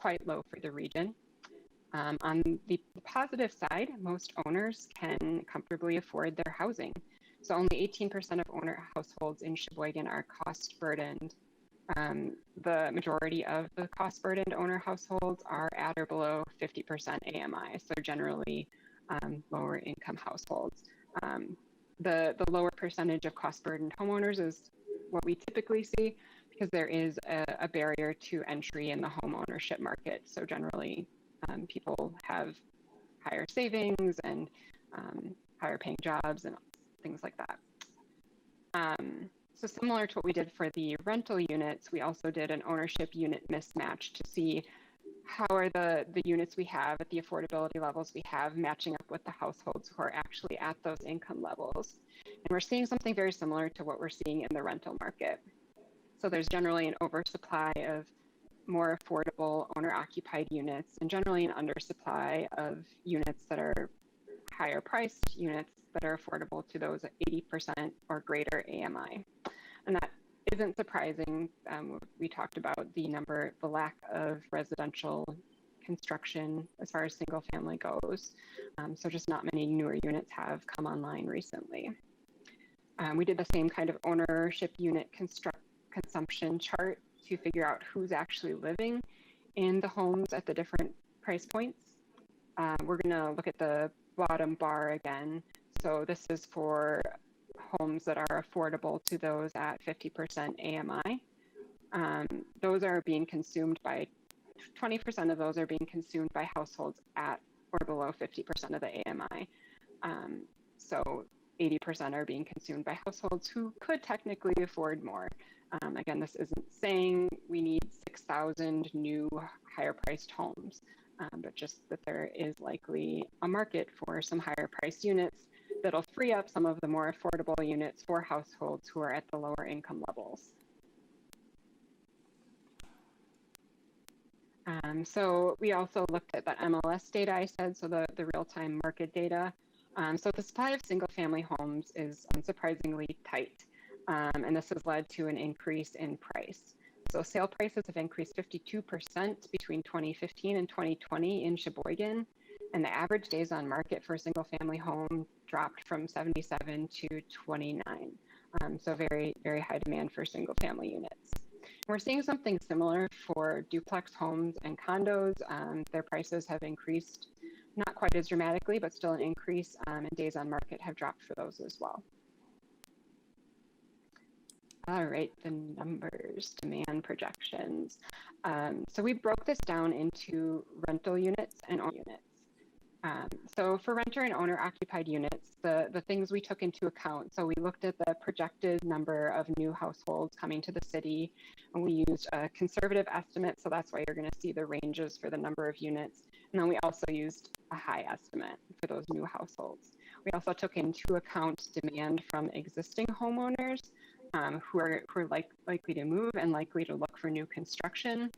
quite low for the region. On the positive side, most owners can comfortably afford their housing. So only 18% of owner households in Sheboygan are cost burdened. The majority of the cost burdened owner households are at or below 50% AMI, so generally lower income households. The lower percentage of cost burdened homeowners is what we typically see because there is a barrier to entry in the home ownership market. So generally people have higher savings and higher paying jobs and things like that. So similar to what we did for the rental units, we also did an ownership unit mismatch to see how are the units we have at the affordability levels we have matching up with the households who are actually at those income levels. And we're seeing something very similar to what we're seeing in the rental market. So there's generally an oversupply of more affordable owner-occupied units and generally an undersupply of units that are higher priced units that are affordable to those at 80% or greater AMI. And that isn't surprising. We talked about the lack of residential construction as far as single family goes. So just not many newer units have come online recently. We did the same kind of ownership unit consumption chart to figure out who's actually living in the homes at the different price points. We're going to look at the bottom bar again. So this is for homes that are affordable to those at 50% AMI. Those are being consumed by 20% of those are being consumed by households at or below 50% of the AMI. So 80% are being consumed by households who could technically afford more. Again, this isn't saying we need 6,000 new higher priced homes, but just that there is likely a market for some higher priced units that'll free up some of the more affordable units for households who are at the lower income levels. So we also looked at the MLS data I said, so the real-time market data. So the supply of single-family homes is unsurprisingly tight, and this has led to an increase in price. So sale prices have increased 52% between 2015 and 2020 in Sheboygan, and the average days on market for a single-family home dropped from 77 to 29. So very, very high demand for single-family units. We're seeing something similar for duplex homes and condos. Their prices have increased, not quite as dramatically, but still an increase, and days on market have dropped for those as well. All right, the numbers, demand projections. So we broke this down into rental units and owner units. So for renter and owner occupied units, the things we took into account, so we looked at the projected number of new households coming to the city, and we used a conservative estimate, so that's why you're going to see the ranges for the number of units. And then we also used a high estimate for those new households. We also took into account demand from existing homeowners who are likely to move and likely to look for new construction.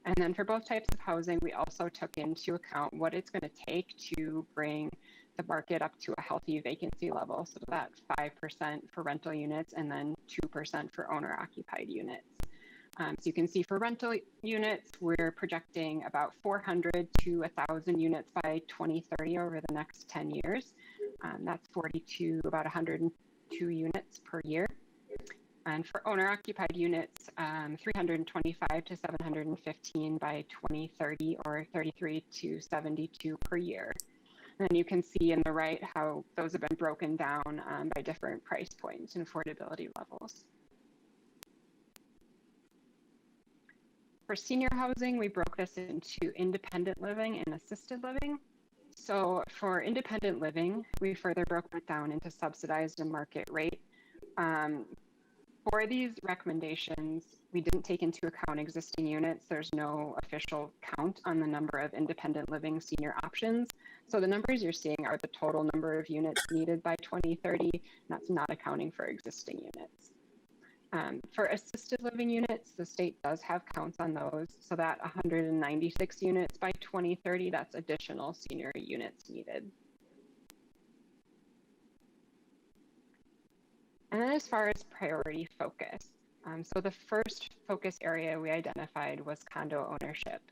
And then for both types of housing, we also took into account what it's going to take to bring the market up to a healthy vacancy level. So that 5% for rental units and then 2% for owner occupied units. So you can see for rental units, we're projecting about 400 to 1,000 units by 2030 over the next 10 years. That's 42, about 102 units per year. And for owner-occupied units, 325 to 715 by 2030, or 33 to 72 per year. And then you can see in the right how those have been broken down by different price points and affordability levels. For senior housing, we broke this into independent living and assisted living. So for independent living, we further broke it down into subsidized and market rate. For these recommendations, we didn't take into account existing units. There's no official count on the number of independent living senior options. So the numbers you're seeing are the total number of units needed by 2030. And that's not accounting for existing units. For assisted living units, the state does have counts on those. So that 196 units by 2030, that's additional senior units needed. And then as far as priority focus, so the first focus area we identified was condo ownership.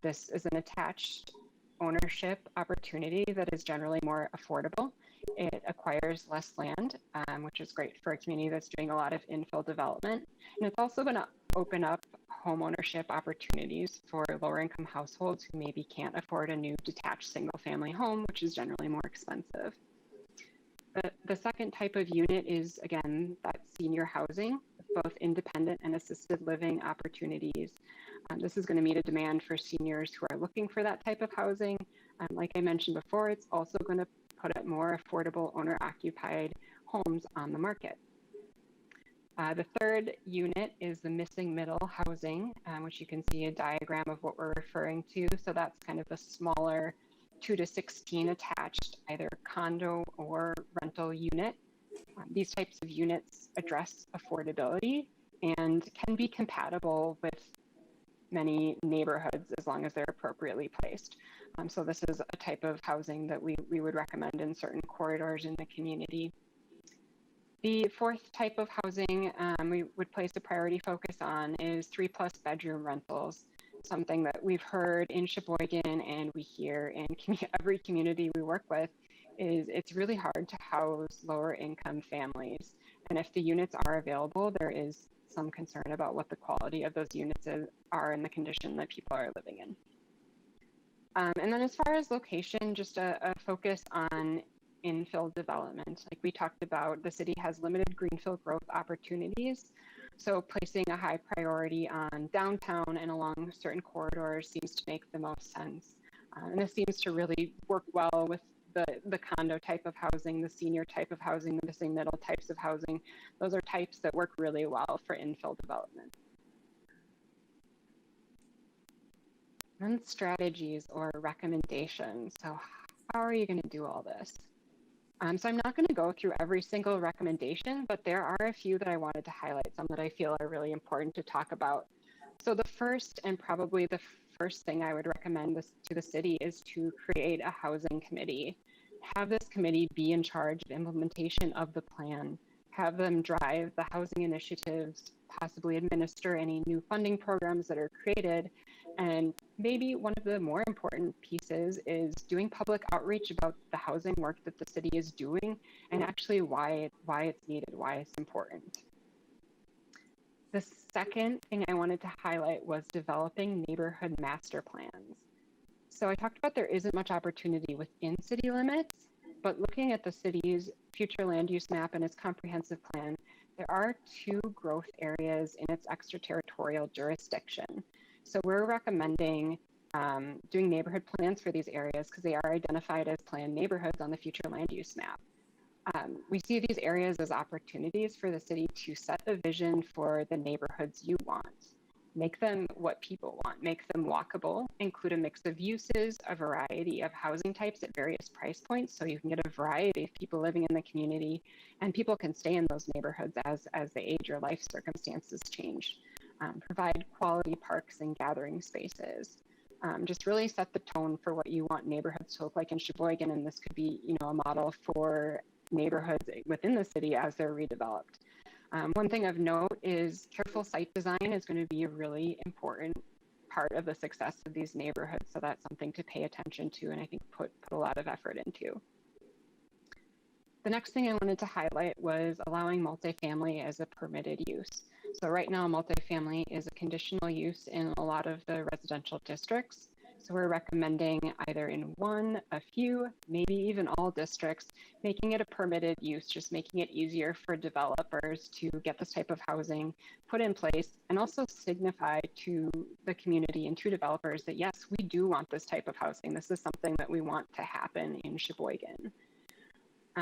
This is an attached ownership opportunity that is generally more affordable. It acquires less land, which is great for a community that's doing a lot of infill development. And it's also going to open up home ownership opportunities for lower income households who maybe can't afford a new detached single family home, which is generally more expensive. The second type of unit is, again, that senior housing, both independent and assisted living opportunities. This is going to meet a demand for seniors who are looking for that type of housing. Like I mentioned before, it's also going to put up more affordable owner-occupied homes on the market. The third unit is the missing middle housing, which you can see a diagram of what we're referring to. So that's kind of the smaller 2 to 16 attached, either condo or rental unit. These types of units address affordability and can be compatible with many neighborhoods as long as they're appropriately placed. So this is a type of housing that we would recommend in certain corridors in the community. The fourth type of housing we would place a priority focus on is 3+ bedroom rentals, something that we've heard in Sheboygan and we hear in every community we work with is it's really hard to house lower income families. And if the units are available, there is some concern about what the quality of those units are and the condition that people are living in. And then as far as location, just a focus on infill development. Like we talked about, the city has limited greenfield growth opportunities. So placing a high priority on downtown and along certain corridors seems to make the most sense. And this seems to really work well with the condo type of housing, the senior type of housing, the missing middle types of housing. Those are types that work really well for infill development. And strategies or recommendations. So how are you going to do all this? So I'm not going to go through every single recommendation, but there are a few that I wanted to highlight, some that I feel are really important to talk about. So the first and probably the first thing I would recommend to the city is to create a housing committee. Have this committee be in charge of implementation of the plan. Have them drive the housing initiatives, possibly administer any new funding programs that are created. And maybe one of the more important pieces is doing public outreach about the housing work that the city is doing and actually why it's needed, why it's important. The second thing I wanted to highlight was developing neighborhood master plans. So I talked about there isn't much opportunity within city limits, but looking at the city's future land use map and its comprehensive plan, there are 2 growth areas in its extraterritorial jurisdiction. So we're recommending doing neighborhood plans for these areas because they are identified as planned neighborhoods on the future land use map. We see these areas as opportunities for the city to set a vision for the neighborhoods you want. Make them what people want, make them walkable, include a mix of uses, a variety of housing types at various price points so you can get a variety of people living in the community and people can stay in those neighborhoods as they age or life circumstances change. Provide quality parks and gathering spaces. Just really set the tone for what you want neighborhoods to look like in Sheboygan, and this could be, a model for neighborhoods within the city as they're redeveloped. One thing of note is careful site design is going to be a really important part of the success of these neighborhoods, so that's something to pay attention to and I think put a lot of effort into. The next thing I wanted to highlight was allowing multifamily as a permitted use. So right now, multifamily is a conditional use in a lot of the residential districts. So we're recommending either in one, a few, maybe even all districts, making it a permitted use, just making it easier for developers to get this type of housing put in place and also signify to the community and to developers that yes, we do want this type of housing. This is something that we want to happen in Sheboygan.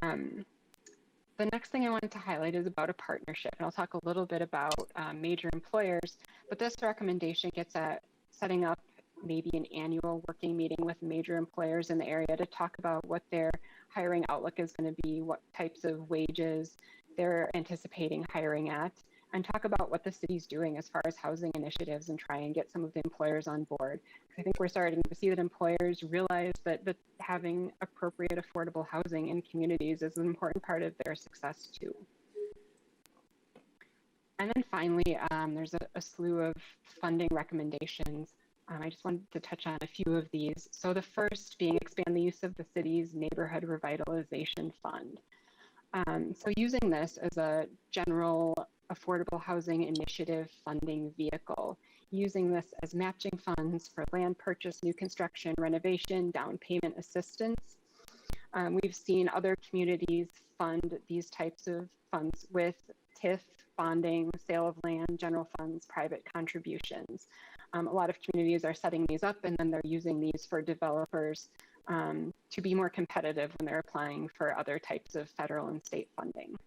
The next thing I wanted to highlight is about a partnership, and I'll talk a little bit about major employers, but this recommendation gets at setting up maybe an annual working meeting with major employers in the area to talk about what their hiring outlook is going to be, what types of wages they're anticipating hiring at, and talk about what the city's doing as far as housing initiatives and try and get some of the employers on board. I think we're starting to see that employers realize that having appropriate, affordable housing in communities is an important part of their success too. And then finally, there's a slew of funding recommendations. I just wanted to touch on a few of these. So the first being expand the use of the city's neighborhood revitalization fund. So using this as a general affordable housing initiative funding vehicle, using this as matching funds for land purchase, new construction, renovation, down payment assistance. We've seen other communities fund these types of funds with TIF, bonding, sale of land, general funds, private contributions. A lot of communities are setting these up and then they're using these for developers to be more competitive when they're applying for other types of federal and state funding.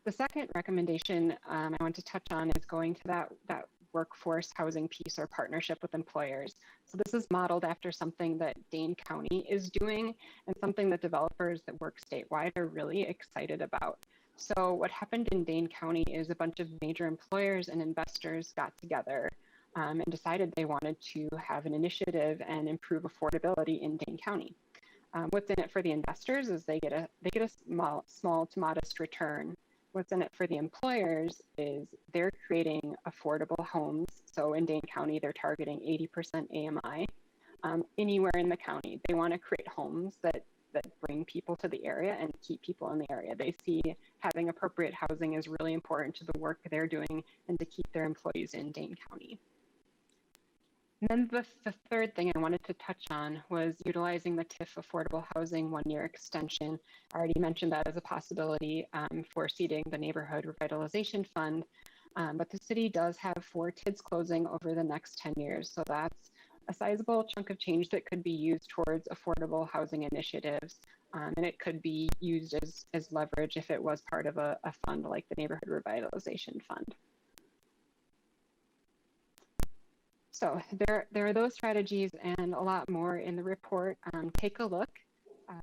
The second recommendation I want to touch on is going to that workforce housing piece or partnership with employers. So this is modeled after something that Dane County is doing and something that developers that work statewide are really excited about. So what happened in Dane County is a bunch of major employers and investors got together and decided they wanted to have an initiative and improve affordability in Dane County. What's in it for the investors is they get a small to modest return. What's in it for the employers is they're creating affordable homes. So in Dane County, they're targeting 80% AMI. Anywhere in the county, they want to create homes that bring people to the area and keep people in the area. They see having appropriate housing is really important to the work they're doing and to keep their employees in Dane County. And then the third thing I wanted to touch on was utilizing the TIF affordable housing one-year extension. I already mentioned that as a possibility for seeding the neighborhood revitalization fund, but the city does have 4 TIDs closing over the next 10 years. So that's a sizable chunk of change that could be used towards affordable housing initiatives. And it could be used as leverage if it was part of a fund like the neighborhood revitalization fund. So there are those strategies and a lot more in the report. Take a look,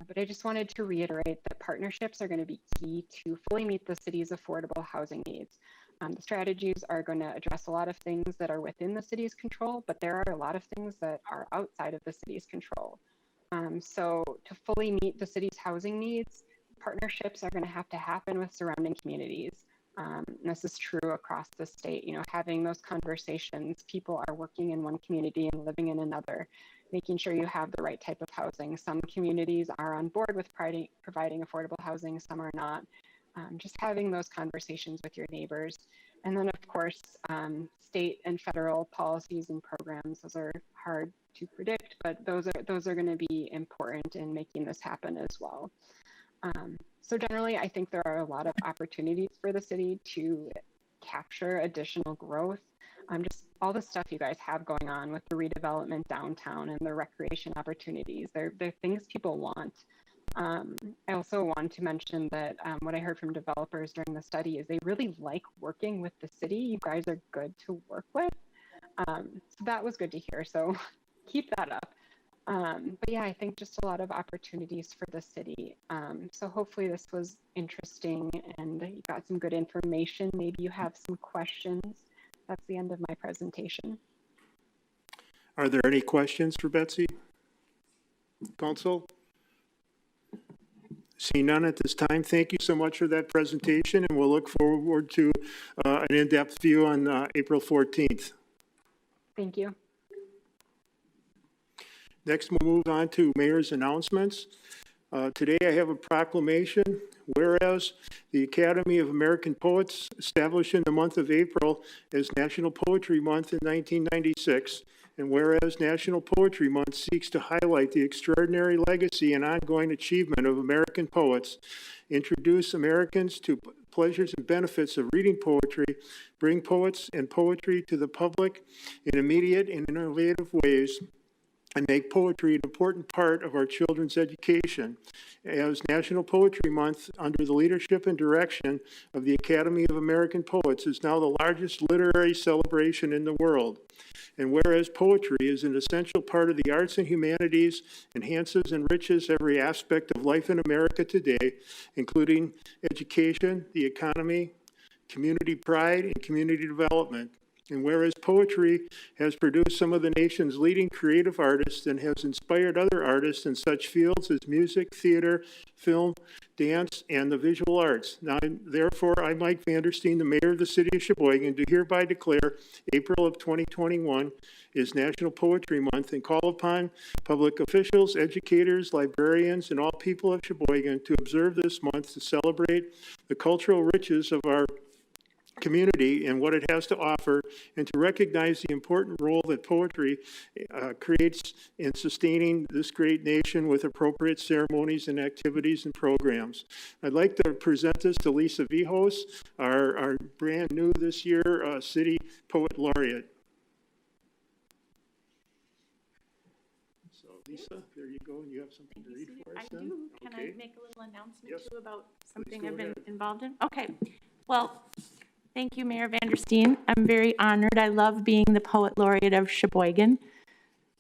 but I just wanted to reiterate that partnerships are going to be key to fully meet the city's affordable housing needs. The strategies are going to address a lot of things that are within the city's control, but there are a lot of things that are outside of the city's control. So to fully meet the city's housing needs, partnerships are going to have to happen with surrounding communities. This is true across the state, having those conversations. People are working in one community and living in another, making sure you have the right type of housing. Some communities are on board with providing affordable housing, some are not. Just having those conversations with your neighbors. And then of course, state and federal policies and programs, those are hard to predict, but those are going to be important in making this happen as well. So generally, I think there are a lot of opportunities for the city to capture additional growth. Just all the stuff you guys have going on with the redevelopment downtown and the recreation opportunities. They're things people want. I also want to mention that what I heard from developers during the study is they really like working with the city. You guys are good to work with. So that was good to hear. So keep that up. But yeah, I think just a lot of opportunities for the city. So hopefully this was interesting and you got some good information. Maybe you have some questions. That's the end of my presentation. Are there any questions for Betsy? Council? See none at this time. Thank you so much for that presentation, and we'll look forward to an in-depth view on April 14th. Thank you. Next, we'll move on to mayor's announcements. Today I have a proclamation. Whereas the Academy of American Poets established in the month of April as National Poetry Month in 1996, and whereas National Poetry Month seeks to highlight the extraordinary legacy and ongoing achievement of American poets, introduce Americans to pleasures and benefits of reading poetry, bring poets and poetry to the public in immediate and innovative ways, and make poetry an important part of our children's education. As National Poetry Month, under the leadership and direction of the Academy of American Poets, is now the largest literary celebration in the world. And whereas poetry is an essential part of the arts and humanities, enhances and enriches every aspect of life in America today, including education, the economy, community pride, and community development. And whereas poetry has produced some of the nation's leading creative artists and has inspired other artists in such fields as music, theater, film, dance, and the visual arts. Now, therefore, I, Mike Vandersteen, the mayor of the city of Sheboygan, do hereby declare April of 2021 is National Poetry Month and call upon public officials, educators, librarians, and all people of Sheboygan to observe this month to celebrate the cultural riches of our community and what it has to offer, and to recognize the important role that poetry creates in sustaining this great nation with appropriate ceremonies and activities and programs. I'd like to present this to Lisa Vihos, our brand new this year City Poet Laureate. So Lisa, there you go, and you have something to read for us then? I do. Can Okay. I make a little announcement Yes. too about something go I've been ahead. involved in? Okay. Well, thank you, Mayor Vandersteen. I'm very honored. I love being the Poet Laureate of Sheboygan.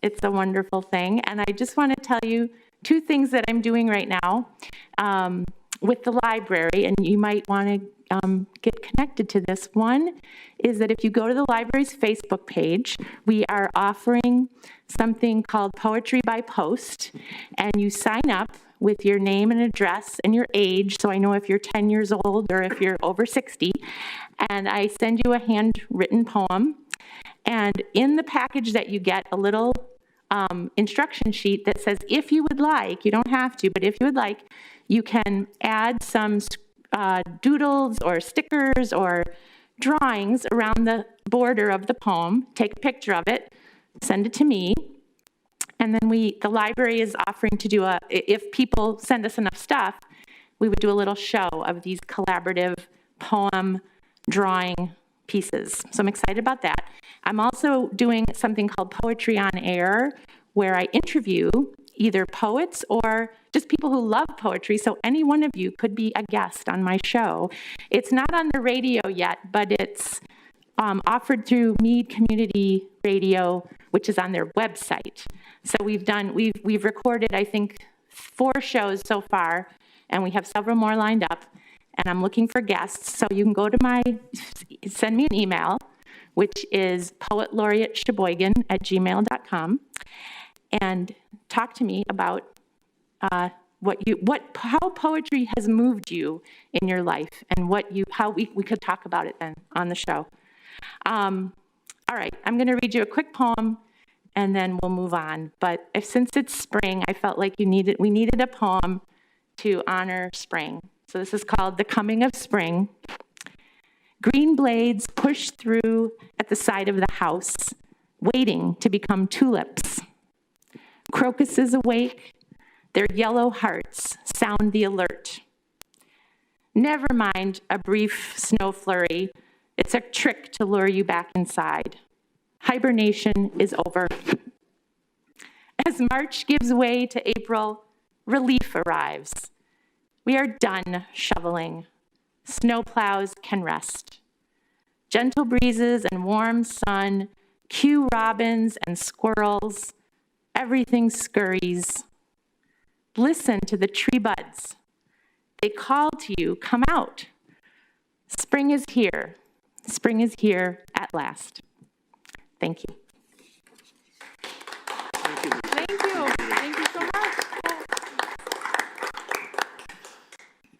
It's a wonderful thing. And I just want to tell you two things that I'm doing right now with the library, and you might want to get connected to this. One is that if you go to the library's Facebook page, we are offering something called Poetry by Post, and you sign up with your name and address and your age, so I know if you're 10 years old or if you're over 60, and I send you a handwritten poem, and in the package that you get a little instruction sheet that says if you would like, you don't have to, but if you would like, you can add some doodles or stickers or drawings around the border of the poem, take a picture of it, send it to me, and then the library is offering to do if people send us enough stuff, we would do a little show of these collaborative poem drawing pieces. So I'm excited about that. I'm also doing something called Poetry on Air, where I interview either poets or just people who love poetry. So any one of you could be a guest on my show. It's not on the radio yet, but it's offered through Meade Community Radio, which is on their website. So we've recorded, I think, 4 shows so far, and we have several more lined up, and I'm looking for guests. So you can go to send me an email, which is poetlaureatesheboygan@gmail.com, and talk to me about how poetry has moved you in your life, and how we could talk about it then on the show. All right, I'm going to read you a quick poem, and then we'll move on. But since it's spring, I felt like we needed a poem to honor spring. So this is called The Coming of Spring. Green blades push through at the side of the house, waiting to become tulips. Crocuses awake, their yellow hearts sound the alert. Never mind a brief snow flurry, it's a trick to lure you back inside. Hibernation is over. As March gives way to April, relief arrives. We are done shoveling. Snowplows can rest. Gentle breezes and warm sun cue robins and squirrels. Everything scurries. Listen to the tree buds. They call to you, come out. Spring is here. Spring is here at last. Thank you. Thank you, Lisa. Thank you. Thank you so much.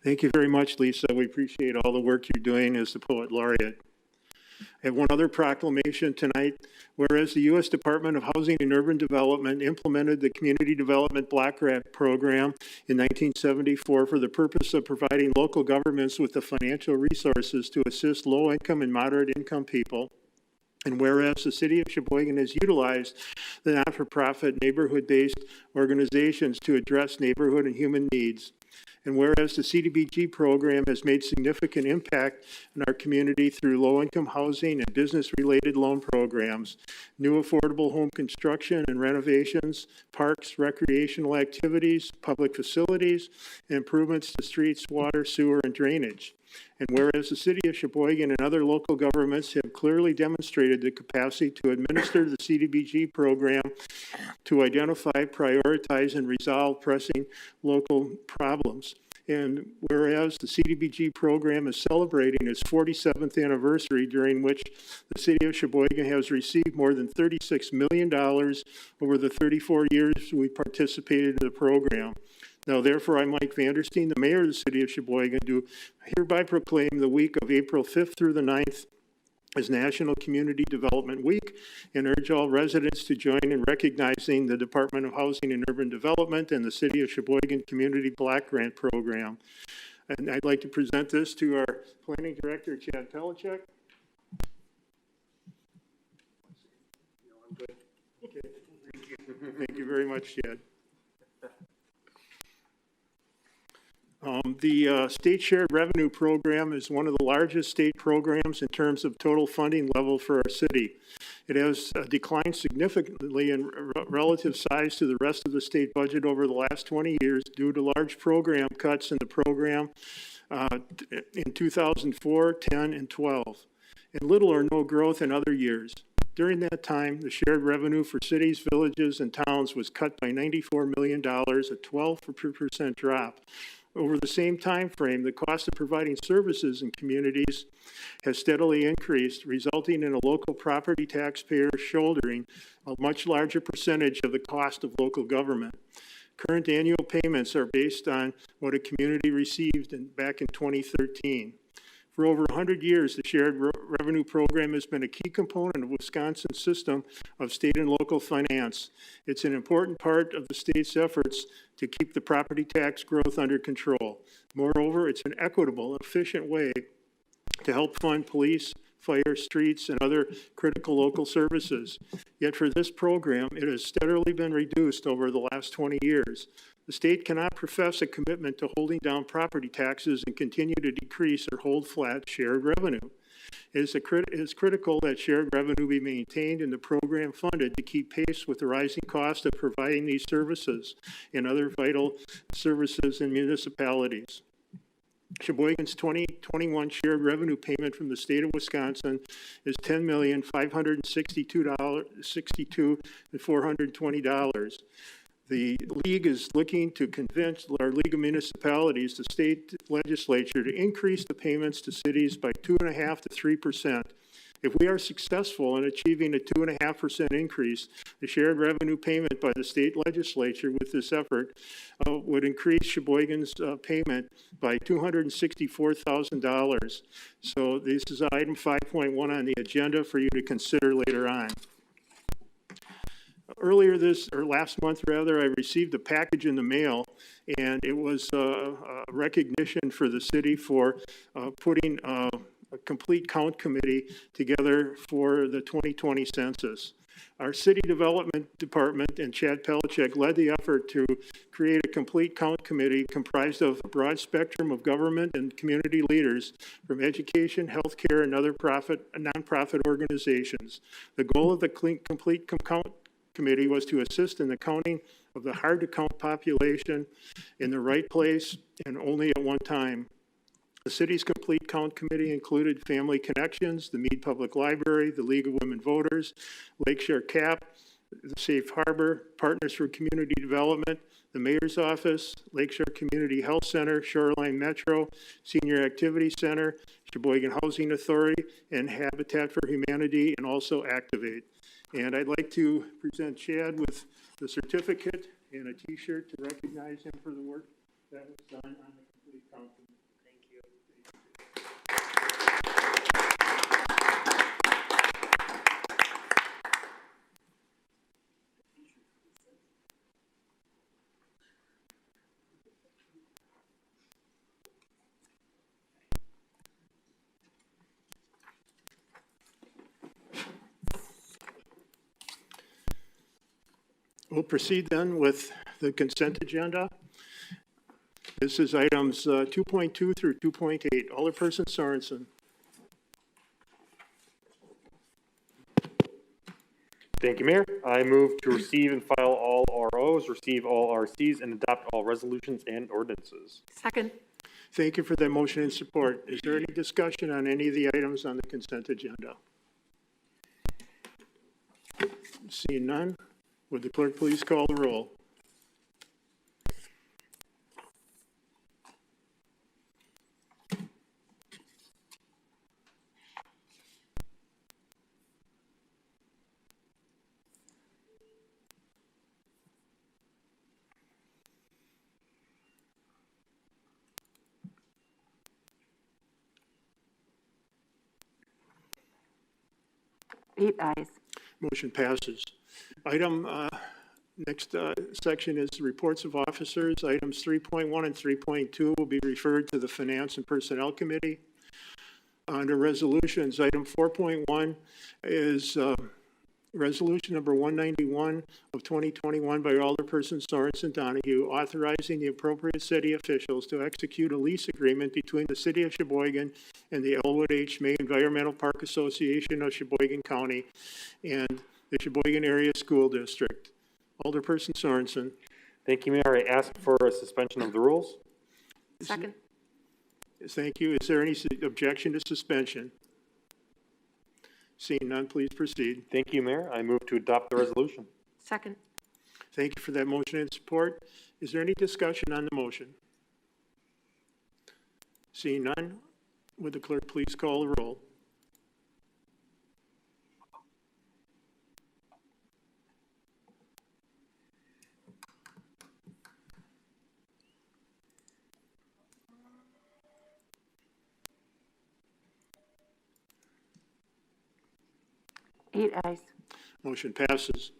Thank you very much, Lisa. We appreciate all the work you're doing as the Poet Laureate. I have one other proclamation tonight. Whereas the U.S. Department of Housing and Urban Development implemented the Community Development Block Grant Program in 1974 for the purpose of providing local governments with the financial resources to assist low-income and moderate-income people. And whereas the city of Sheboygan has utilized the not-for-profit neighborhood-based organizations to address neighborhood and human needs. And whereas the CDBG program has made significant impact in our community through low-income housing and business-related loan programs, new affordable home construction and renovations, parks, recreational activities, public facilities, and improvements to streets, water, sewer, and drainage. And whereas the city of Sheboygan and other local governments have clearly demonstrated the capacity to administer the CDBG program to identify, prioritize, and resolve pressing local problems. And whereas the CDBG program is celebrating its 47th anniversary, during which the city of Sheboygan has received more than $36 million over the 34 years we participated in the program. Now therefore, I, Mike Vandersteen, the mayor of the city of Sheboygan, do hereby proclaim the week of April 5th through the 9th as National Community Development Week, and urge all residents to join in recognizing the Department of Housing and Urban Development and the City of Sheboygan Community Block Grant Program. And I'd like to present this to our Planning Director, Chad Pelichek. Okay. Thank you very much, Chad. The State Shared Revenue Program is one of the largest state programs in terms of total funding level for our city. It has declined significantly in relative size to the rest of the state budget over the last 20 years due to large program cuts in the program in 2004, 10, and 12, and little or no growth in other years. During that time, the shared revenue for cities, villages, and towns was cut by $94 million, a 12% drop. Over the same time frame, the cost of providing services in communities has steadily increased, resulting in a local property taxpayer shouldering a much larger percentage of the cost of local government. Current annual payments are based on what a community received back in 2013. For over 100 years, the Shared Revenue Program has been a key component of Wisconsin's system of state and local finance. It's an important part of the state's efforts to keep the property tax growth under control. Moreover, it's an equitable, efficient way to help fund police, fire, streets, and other critical local services. Yet for this program, it has steadily been reduced over the last 20 years. The state cannot profess a commitment to holding down property taxes and continue to decrease or hold flat shared revenue. It is critical that shared revenue be maintained and the program funded to keep pace with the rising cost of providing these services and other vital services in municipalities. Sheboygan's 2021 shared revenue payment from the state of Wisconsin is $10,562,420. The League is looking to convince our League of Municipalities, the state legislature, to increase the payments to cities by 2.5% to 3%. If we are successful in achieving a 2.5% increase, the shared revenue payment by the state legislature with this effort would increase Sheboygan's payment by $264,000. So this is item 5.1 on the agenda for you to consider later on. Earlier last month rather, I received a package in the mail, and it was a recognition for the city for putting a complete count committee together for the 2020 census. Our city development department and Chad Pelichek led the effort to create a complete count committee comprised of a broad spectrum of government and community leaders from education, healthcare, and other nonprofit organizations. The goal of the complete count committee was to assist in the counting of the hard-to-count population in the right place and only at one time. The city's complete count committee included Family Connections, the Meade Public Library, the League of Women Voters, Lakeshore CAP, the Safe Harbor, Partners for Community Development, the Mayor's Office, Lakeshore Community Health Center, Shoreline Metro, Senior Activity Center, Sheboygan Housing Authority, and Habitat for Humanity, and also Activate. And I'd like to present Chad with the certificate and a t-shirt to recognize him for the work that was done on the complete count. Thank you. We'll proceed then with the consent agenda. This is items 2.2 through 2.8. Alderperson Sorensen. Thank you, Mayor. I move to receive and file all ROs, receive all RCs, and adopt all resolutions and ordinances. Second. Thank you for that motion and support. Is there any discussion on any of the items on the consent agenda? Seeing none, would the clerk please call the roll? 8 ayes. Motion passes. Item, next section is reports of officers. Items 3.1 and 3.2 will be referred to the Finance and Personnel Committee. Under resolutions, item 4.1 is resolution number 191 of 2021 by Alderperson Sorensen Donahue, authorizing the appropriate city officials to execute a lease agreement between the city of Sheboygan and the Elwood H. May Environmental Park Association of Sheboygan County and the Sheboygan Area School District. Alderperson Sorensen. Thank you, Mayor. I ask for a suspension of the rules. Second. Thank you. Is there any objection to suspension? Seeing none, please proceed. Thank you, Mayor. I move to adopt the resolution. Second. Thank you for that motion and support. Is there any discussion on the motion? Seeing none, would the clerk please call the roll? Eight ayes. Motion passes.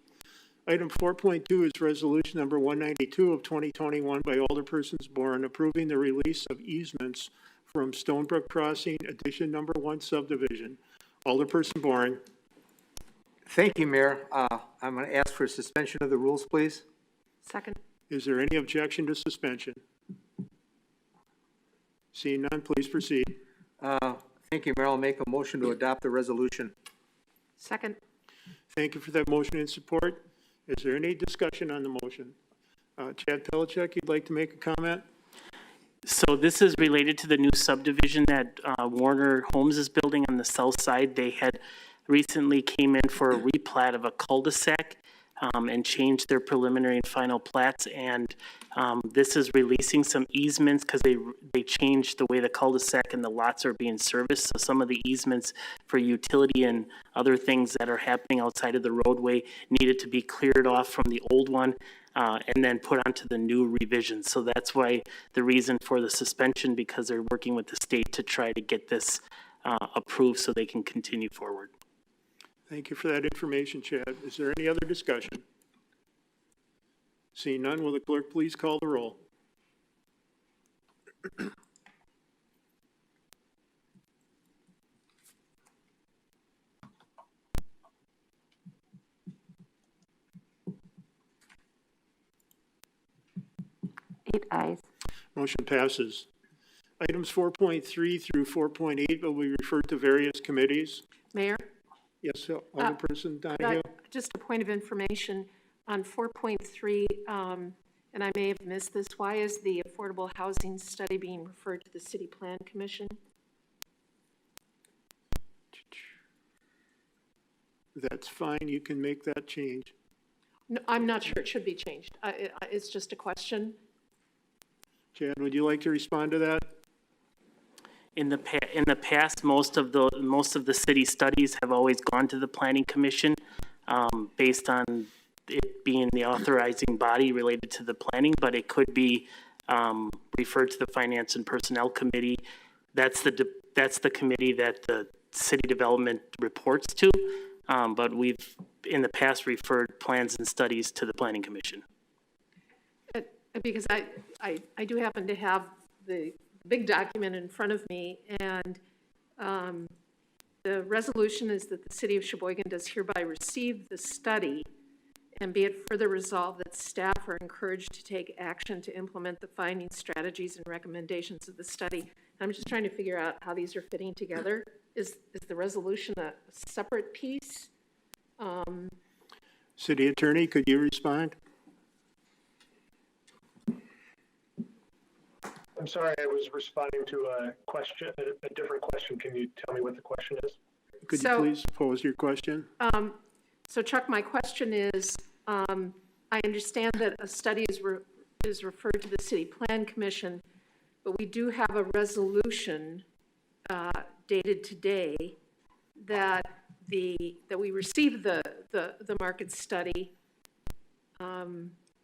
Item 4.2 is resolution number 192 of 2021 by Alderpersons Bourne approving the release of easements from Stonebrook Crossing Addition Number 1 subdivision. Alderperson Bourne. Thank you, Mayor. I'm going to ask for suspension of the rules, please. Second. Is there any objection to suspension? Seeing none, please proceed. Thank you, Mayor. I'll make a motion to adopt the resolution. Second. Thank you for that motion and support. Is there any discussion on the motion? Chad Pelichek, you'd like to make a comment? So this is related to the new subdivision that Warner Homes is building on the south side. They had recently came in for a replat of a cul-de-sac and changed their preliminary and final plats. And this is releasing some easements because they changed the way the cul-de-sac and the lots are being serviced. So some of the easements for utility and other things that are happening outside of the roadway needed to be cleared off from the old one and then put onto the new revision. So that's why the reason for the suspension, because they're working with the state to try to get this approved so they can continue forward. Thank you for that information, Chad. Is there any other discussion? Seeing none, will the clerk please call the roll? Eight ayes. Motion passes. Items 4.3 through 4.8 will be referred to various committees. Mayor, Yes, Alderperson Donahue. just a point of information on 4.3, and I may have missed this. Why is the affordable housing study being referred to the City Plan Commission? That's fine. You can make that change. No, I'm not sure it should be changed. It's just a question. Chad, would you like to respond to that? In the past, most of the city studies have always gone to the Planning Commission based on it being the authorizing body related to the planning, but it could be referred to the Finance and Personnel Committee. That's the committee that the city development reports to, but we've in the past referred plans and studies to the Planning Commission. Because I do happen to have the big document in front of me, and the resolution is that the City of Sheboygan does hereby receive the study, and be it further resolved that staff are encouraged to take action to implement the findings, strategies, and recommendations of the study. I'm just trying to figure out how these are fitting together. Is the resolution a separate piece? City Attorney, could you respond? I'm sorry, I was responding to a question, a different question. Can you tell me what the question is? Could you please pose your question? So Chuck, my question is, I understand that a study is referred to the City Plan Commission, but we do have a resolution dated today that we received the market study,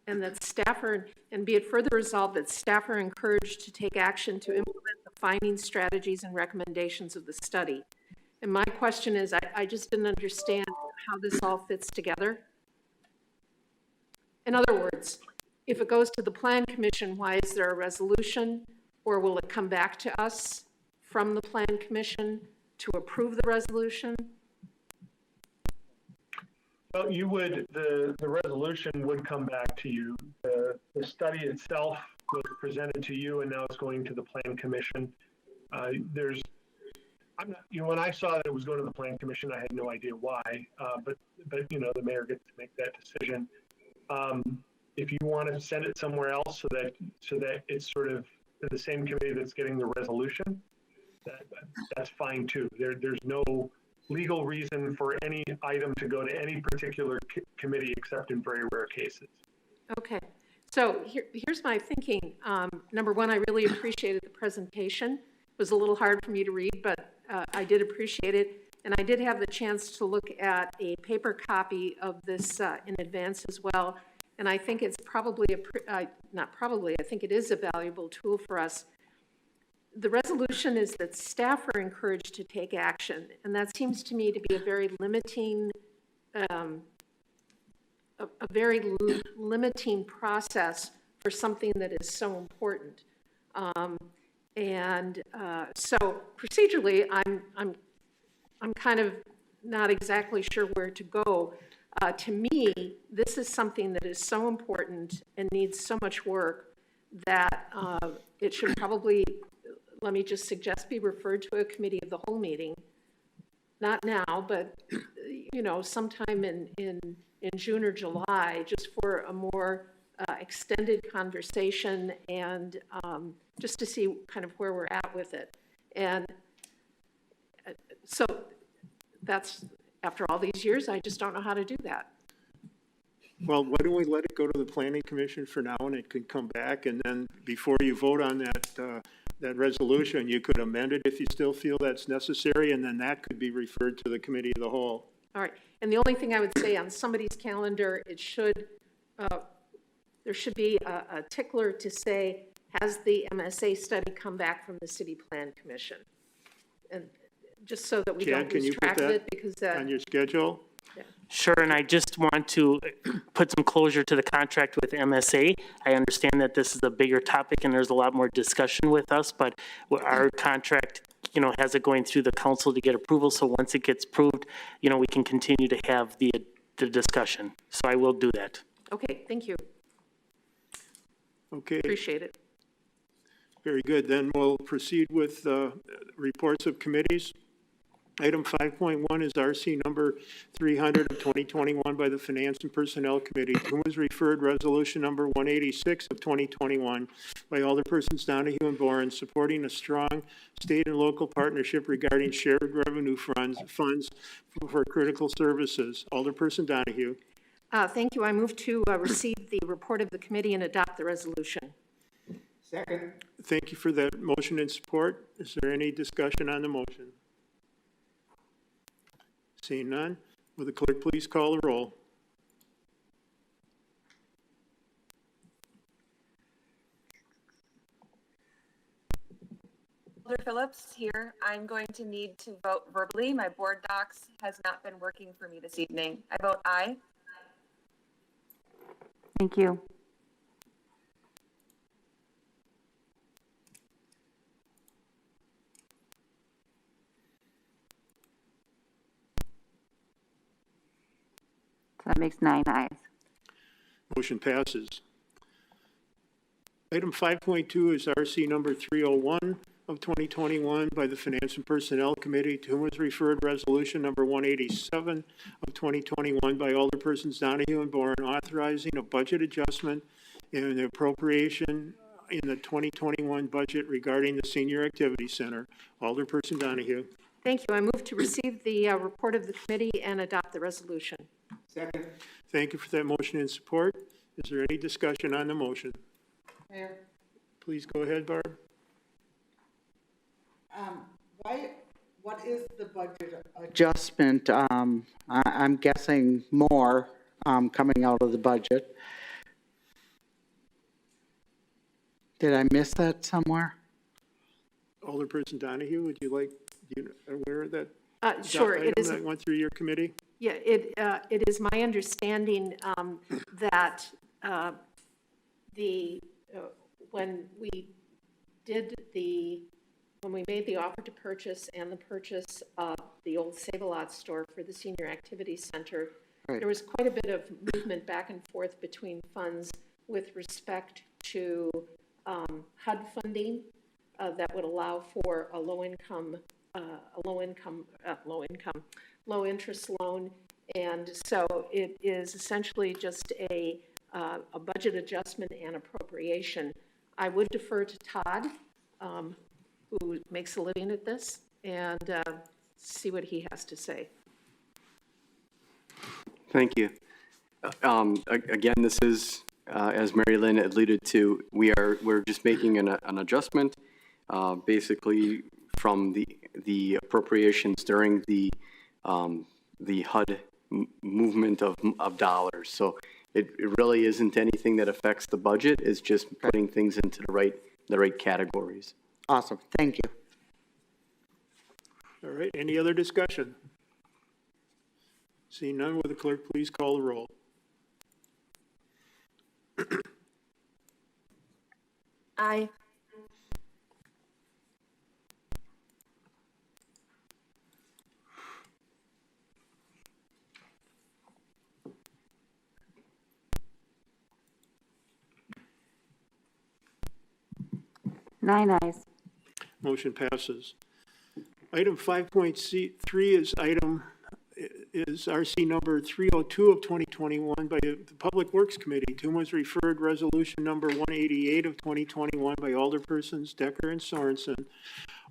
and that staff are, and be it further resolved that staff are encouraged to take action to implement the findings, strategies, and recommendations of the study. And my question is, I just didn't understand how this all fits together. In other words, if it goes to the Plan Commission, why is there a resolution? Or will it come back to us from the Plan Commission to approve the resolution? Well, you would, the resolution would come back to you. The study itself was presented to you and now it's going to the Plan Commission. I'm not, when I saw that it was going to the Plan Commission, I had no idea why, but the mayor gets to make that decision. If you want to send it somewhere else so that it's sort of the same committee that's getting the resolution, that's fine too. There's no legal reason for any item to go to any particular committee except in very rare cases. Okay, so here's my thinking. Number one, I really appreciated the presentation. It was a little hard for me to read, but I did appreciate it. And I did have the chance to look at a paper copy of this in advance as well. And I think it's probably, not probably, I think it is a valuable tool for us. The resolution is that staff are encouraged to take action. And that seems to me to be a very limiting, limiting process for something that is so important. So procedurally, I'm kind of not exactly sure where to go. To me, this is something that is so important and needs so much work that it should probably, let me just suggest, be referred to a committee of the whole meeting. Not now, but sometime in June or July, just for a more extended conversation and just to see kind of where we're at with it. And so that's, after all these years, I just don't know how to do that. Well, why don't we let it go to the Planning Commission for now, and it can come back, and then before you vote on that resolution, you could amend it if you still feel that's necessary, and then that could be referred to the Committee of the Whole. All right, and the only thing I would say on somebody's calendar, it should, there should be a tickler to say, has the MSA study come back from the City Plan Commission? And just so that we don't lose track of it, because on your schedule? Yeah. Sure, and I just want to put some closure to the contract with MSA. I understand that this is a bigger topic and there's a lot more discussion with us, but our contract, has it going through the council to get approval. So once it gets approved, we can continue to have the discussion. So I will do that. Okay, thank you. Okay. Appreciate it. Very good. Then we'll proceed with reports of committees. Item 5.1 is RC number 300 of 2021 by the Finance and Personnel Committee, to whom is referred resolution number 186 of 2021 by Alderpersons Donahue and Boren, supporting a strong state and local partnership regarding shared revenue funds for critical services. Alderperson Donahue. Thank you. I move to receive the report of the committee and adopt the resolution. Second. Thank you for that motion and support. Is there any discussion on the motion? Seeing none, will the clerk please call the roll? Alder Phillips here. I'm going to need to vote verbally. My board docs has not been working for me this evening. I vote aye. Thank you. That makes 9 ayes. Motion passes. Item 5.2 is RC number 301 of 2021 by the Finance and Personnel Committee, to whom was referred resolution number 187 of 2021 by Alderpersons Donahue and Boren, authorizing a budget adjustment and the appropriation in the 2021 budget regarding the Senior Activity Center. Alderperson Donahue. Thank you. I move to receive the report of the committee and adopt the resolution. Second. Thank you for that motion and support. Is there any discussion on the motion? Mayor. Please go ahead, Barb. What is the budget adjustment? I'm guessing more coming out of the budget. Did I miss that somewhere? Alderperson Donahue, would you like, you aware of that? Sure, it is. That went through your committee? Yeah, it is my understanding that when we made the offer to purchase and the purchase of the old Save-A-Lot store for the Senior Activity Center, Right. there was quite a bit of movement back and forth between funds with respect to HUD funding that would allow for a low interest loan. And so it is essentially just a budget adjustment and appropriation. I would defer to Todd, who makes a living at this, and see what he has to say. Thank you. Again, this is, as Mary Lynn alluded to, we're just making an adjustment, basically from the appropriations during the HUD movement of dollars. So it really isn't anything that affects the budget. It's just putting things into the right categories. Awesome, thank you. All right, any other discussion? Seeing none, will the clerk please call the roll? Aye. Nine ayes. Motion passes. Item 5.3 is RC number 302 of 2021 by the Public Works Committee, to whom was referred resolution number 188 of 2021 by Alderpersons Decker and Sorensen,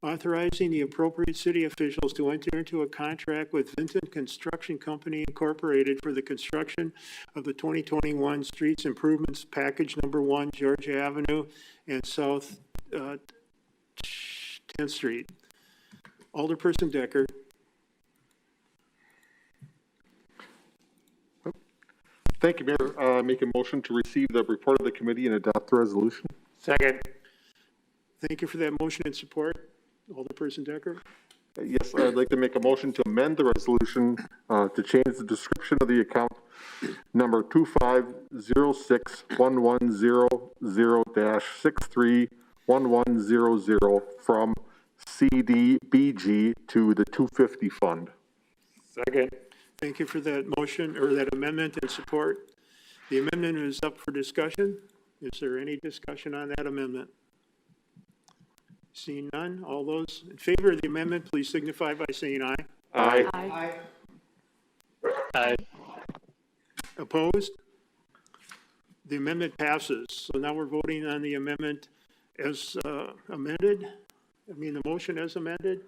authorizing the appropriate city officials to enter into a contract with Vinton Construction Company Incorporated for the construction of the 2021 Streets Improvements Package Number 1, Georgia Avenue and South 10th Street. Alderperson Decker. Thank you, Mayor. Make a motion to receive the report of the committee and adopt the resolution. Second. Thank you for that motion and support. Alderperson Decker. Yes, I'd like to make a motion to amend the resolution to change the description of the account number 25061100-631100 from CDBG to the 250 fund. Second. Thank you for that motion or that amendment and support. The amendment is up for discussion. Is there any discussion on that amendment? Seeing none, all those in favor of the amendment, please signify by saying aye. Aye. Aye. Aye. Opposed? The amendment passes. So now we're voting on the amendment as amended. I mean, the motion as amended.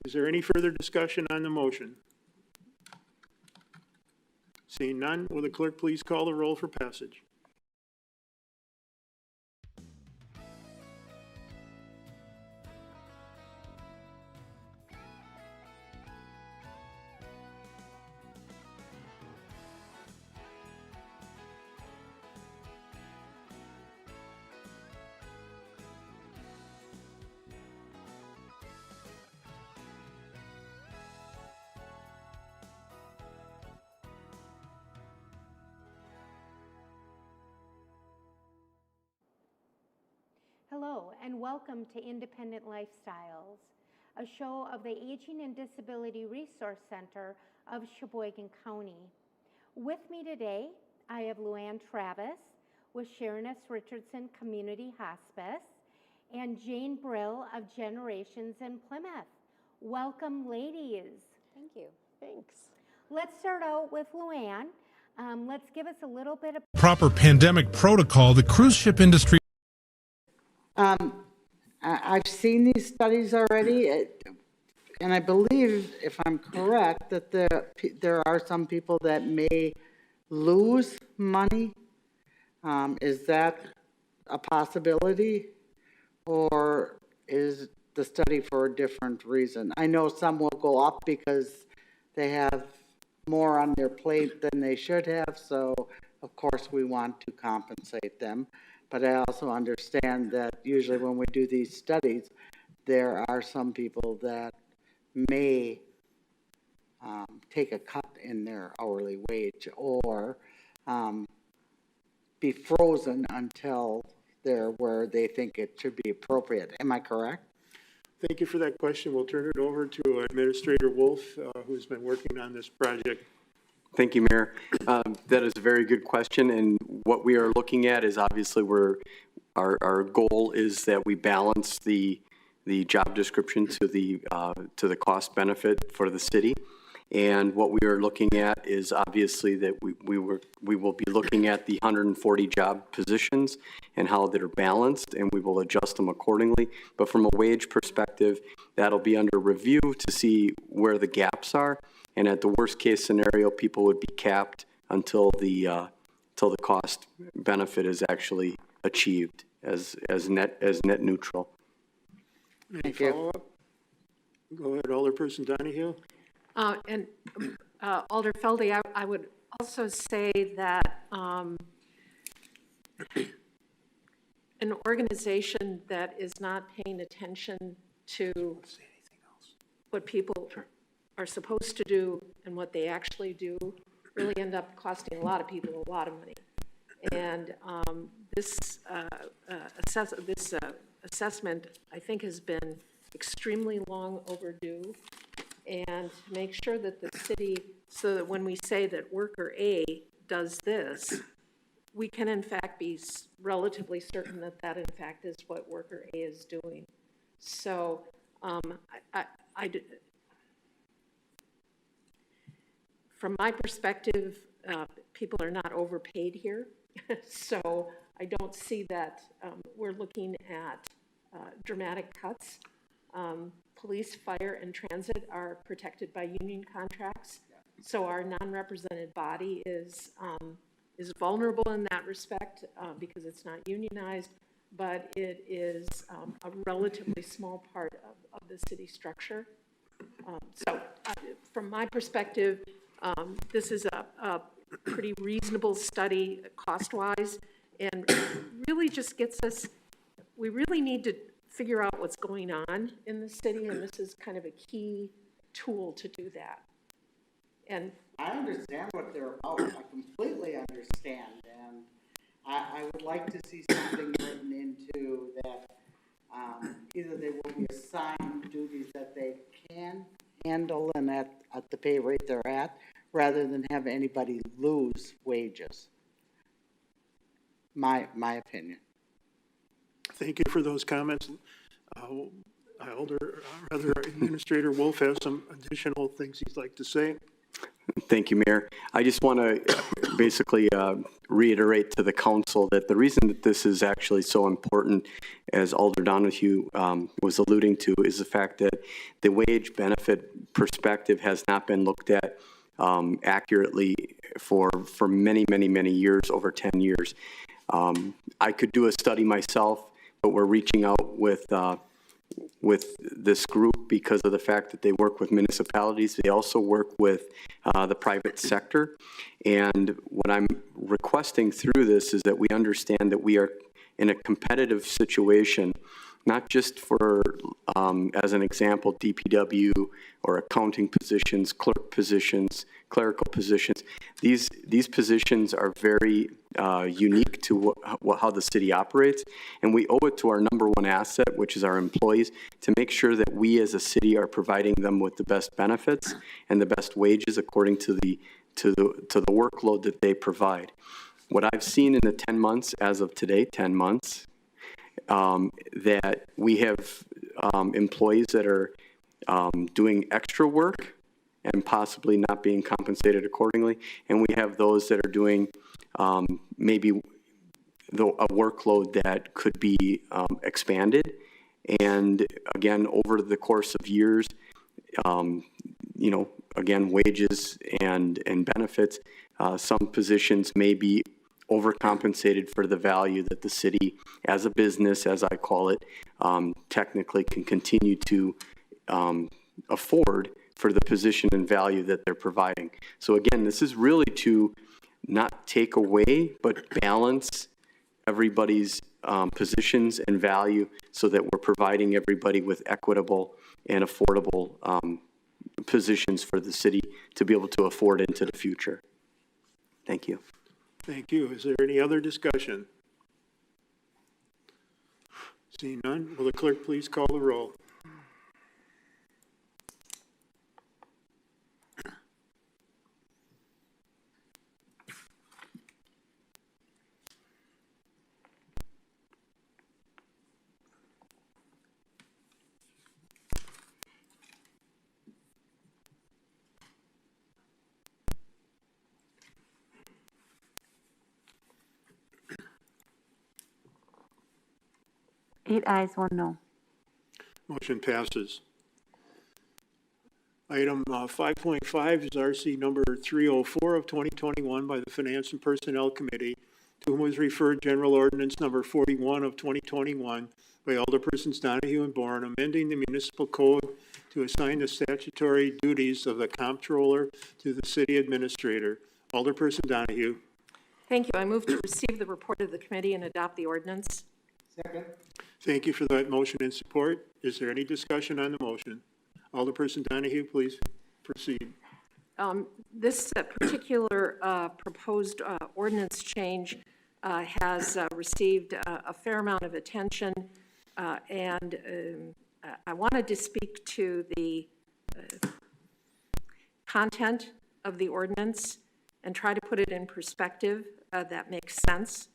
Is there any further discussion on the motion? Seeing none, will the clerk please call the roll for passage? Hello, and welcome to Independent Lifestyles, a show of the Aging and Disability Resource Center of Sheboygan County. With me today, I have Luann Travis with Sharon S. Richardson Community Hospice and Jane Brill of Generations in Plymouth. Welcome, ladies. Thank you. Thanks. Let's start out with Luann. Let's give us a little bit of proper pandemic protocol. The cruise ship industry. I've seen these studies already, and I believe, if I'm correct, that there are some people that may lose money. Is that a possibility, or is the study for a different reason? I know some will go up because they have more on their plate than they should have, so of course we want to compensate them. But I also understand that usually when we do these studies, there are some people that may take a cut in their hourly wage or be frozen until they're where they think it should be appropriate. Am I correct? Thank you for that question. We'll turn it over to Administrator Wolf, who's been working on this project. Thank you, Mayor. That is a very good question, and what we are looking at is obviously our goal is that we balance the job description to the cost benefit for the city. And what we are looking at is obviously that we will be looking at the 140 job positions and how they're balanced, and we will adjust them accordingly. But from a wage perspective, that'll be under review to see where the gaps are. And at the worst case scenario, people would be capped until the cost benefit is actually achieved as net neutral. Any follow-up? Go ahead, Alderperson Donahue. And Alderfeldi, I would also say that an organization that is not paying attention to what people are supposed to do and what they actually do really end up costing a lot of people a lot of money. And this assessment, I think, has been extremely long overdue. And to make sure that the city, so that when we say that worker A does this, we can in fact be relatively certain that that in fact is what worker A is doing. So from my perspective, people are not overpaid here. So I don't see that we're looking at dramatic cuts. Police, fire, and transit are protected by union contracts. So our non-represented body is vulnerable in that respect because it's not unionized, but it is a relatively small part of the city structure. So from my perspective, this is a pretty reasonable study cost-wise, and really just gets us, we really need to figure out what's going on in the city, and this is kind of a key tool to do that. And I understand what they're about. I completely understand, and I would like to see something written into that. Either they will be assigned duties that they can handle and at the pay rate they're at, rather than have anybody lose wages. My opinion. Thank you for those comments. Administrator Wolf has some additional things he'd like to say. Thank you, Mayor. I just want to basically reiterate to the council that the reason that this is actually so important, as Alder Donahue was alluding to, is the fact that the wage benefit perspective has not been looked at accurately for many, many, many years, over 10 years. I could do a study myself, but we're reaching out with this group because of the fact that they work with municipalities. They also work with the private sector. And what I'm requesting through this is that we understand that we are in a competitive situation, not just for, as an example, DPW or accounting positions, clerk positions, clerical positions. These positions are very unique to how the city operates, and we owe it to our number one asset, which is our employees, to make sure that we as a city are providing them with the best benefits and the best wages according to the workload that they provide. What I've seen in the 10 months, as of today, 10 months, that we have employees that are doing extra work and possibly not being compensated accordingly, and we have those that are doing maybe a workload that could be expanded. And again, over the course of years, again, wages and benefits, some positions may be overcompensated for the value that the city, as a business, as I call it, technically can continue to afford for the position and value that they're providing. So again, this is really to not take away, but balance everybody's positions and value so that we're providing everybody with equitable and affordable positions for the city to be able to afford into the future. Thank you. Thank you. Is there any other discussion? Seeing none, will the clerk please call the roll? Eight ayes, 1 no. Motion passes. Item 5.5 is RC number 304 of 2021 by the Finance and Personnel Committee, to whom was referred General Ordinance number 41 of 2021 by Alderpersons Donahue and Bourne, amending the municipal code to assign the statutory duties of the comptroller to the city administrator. Alderperson Donahue. Thank you. I move to receive the report of the committee and adopt the ordinance. Second. Thank you for that motion and support. Is there any discussion on the motion? Alderperson Donahue, please proceed. This particular proposed ordinance change has received a fair amount of attention, and I wanted to speak to the content of the ordinance and try to put it in perspective that makes sense.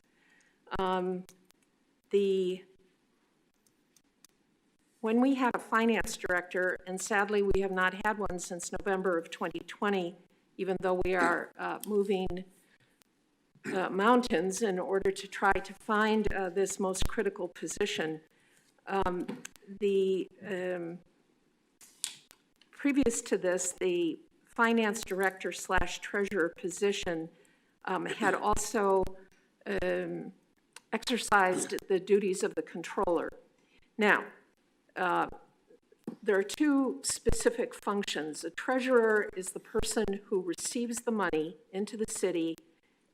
When we had a finance director, and sadly we have not had one since November of 2020, even though we are moving mountains in order to try to find this most critical position. Previous to this, the finance director / treasurer position had also exercised the duties of the controller. Now, there are two specific functions. A treasurer is the person who receives the money into the city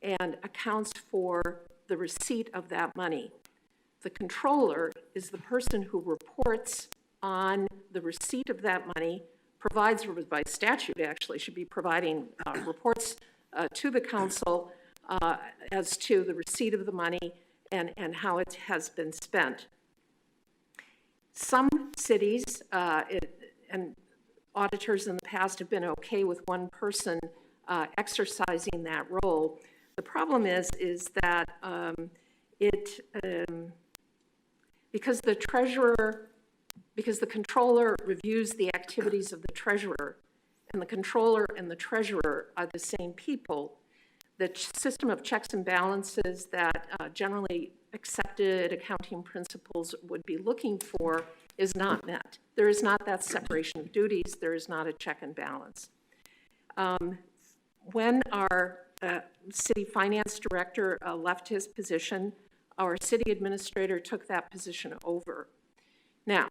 and accounts for the receipt of that money. The controller is the person who reports on the receipt of that money, provides, by statute actually, should be providing reports to the council as to the receipt of the money and how it has been spent. Some cities and auditors in the past have been okay with one person exercising that role. The problem is that because the controller reviews the activities of the treasurer, and the controller and the treasurer are the same people, the system of checks and balances that generally accepted accounting principles would be looking for is not met. There is not that separation of duties. There is not a check and balance. When our city finance director left his position, our city administrator took that position over. Now,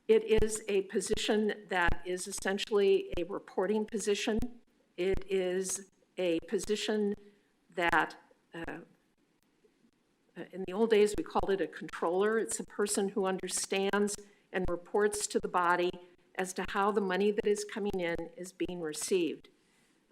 it is a position that is essentially a reporting position. It is a position that in the old days, we called it a controller. It's a person who understands and reports to the body as to how the money that is coming in is being received.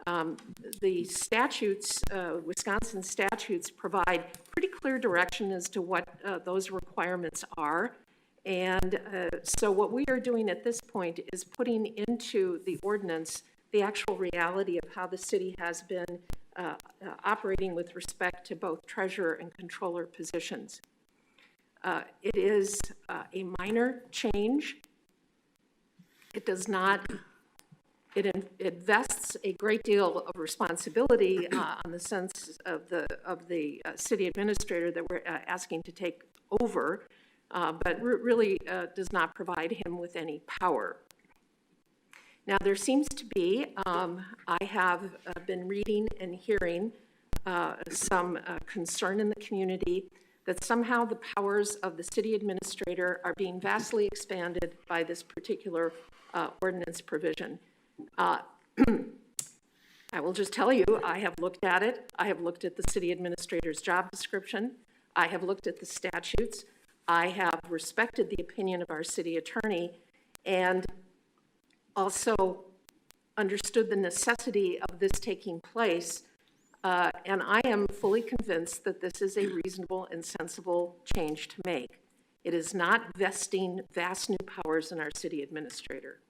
The statutes, Wisconsin statutes, provide pretty clear direction as to what those requirements are. And so what we are doing at this point is putting into the ordinance the actual reality of how the city has been operating with respect to both treasurer and controller positions. It is a minor change. It does not, it vests a great deal of responsibility on the sense of the city administrator that we're asking to take over, but really does not provide him with any power. Now, there seems to be, I have been reading and hearing some concern in the community that somehow the powers of the city administrator are being vastly expanded by this particular ordinance provision. I will just tell you, I have looked at it. I have looked at the city administrator's job description. I have looked at the statutes. I have respected the opinion of our city attorney, and also understood the necessity of this taking place, and I am fully convinced that this is a reasonable and sensible change to make. It is not vesting vast new powers in our city administrator.